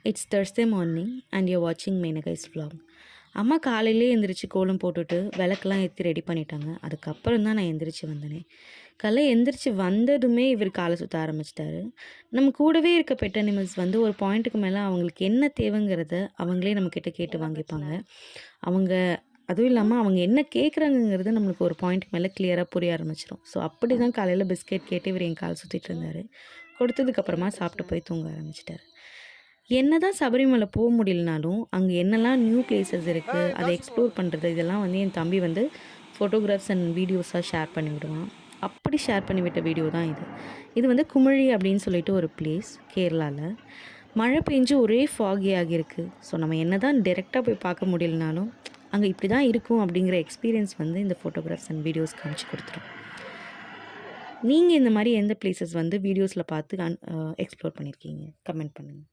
It's Thursday morning and you வாட்சிங் மேனகைஸ் vlog. அம்மா காலையிலே எந்திரிச்சு கோலம் போட்டுட்டு விளக்கெல்லாம் ஏற்றி ரெடி பண்ணிட்டாங்க. அதுக்கப்புறம் தான் நான் எந்திரிச்சு வந்தேனே. காலைல எந்திரிச்சு வந்ததுமே இவர் காலை சுற்ற ஆரம்பிச்சிட்டாரு. நம்ம கூடவே இருக்க பெட் அனிமல்ஸ் வந்து ஒரு பாயிண்ட்டுக்கு மேலே அவங்களுக்கு என்ன தேவைங்கிறத அவங்களே நம்மக்கிட்ட கேட்டு வாங்கிப்பாங்க. அவங்க அதுவும் இல்லாமல் அவங்க என்ன கேட்குறாங்கங்கிறது நம்மளுக்கு ஒரு பாயிண்ட்டுக்கு மேலே கிளியராக புரிய ஆரம்பிச்சிடும். ஸோ அப்படி தான் காலையில் பிஸ்கெட் கேட்டு இவர் என் கால் சுற்றிட்டு இருந்தார். கொடுத்ததுக்கப்புறமா சாப்பிட்டு போய் தூங்க ஆரம்பிச்சிட்டார். என்ன தான் சபரிமலை போக முடியலனாலும் அங்கே என்னெல்லாம் நியூ பிளேசஸ் இருக்குது அதை எக்ஸ்ப்ளோர் பண்ணுறது இதெல்லாம் வந்து என் தம்பி வந்து ஃபோட்டோகிராஃப்ஸ் அண்ட் வீடியோஸாக ஷேர் பண்ணி விடுவான். அப்படி ஷேர் பண்ணி விட்ட வீடியோ தான் இது. இது வந்து குமிழி அப்படின்னு சொல்லிட்டு ஒரு பிளேஸ் கேரளாவில். மழை பெஞ்சு ஒரே ஃபாகி ஆகியிருக்கு. ஸோ நம்ம என்ன தான் டைரெக்டாக போய் பார்க்க முடியலனாலும் அங்கே இப்படி தான் இருக்கும் அப்படிங்கிற எக்ஸ்பீரியன்ஸ் வந்து இந்த ஃபோட்டோகிராஃப்ஸ் அண்ட் வீடியோஸ் காமிச்சு கொடுத்துரும். நீங்கள் இந்த மாதிரி எந்த பிளேசஸ் வந்து வீடியோஸில் பார்த்து எக்ஸ்ப்ளோர் பண்ணியிருக்கீங்க? கமெண்ட் பண்ணுங்கள்.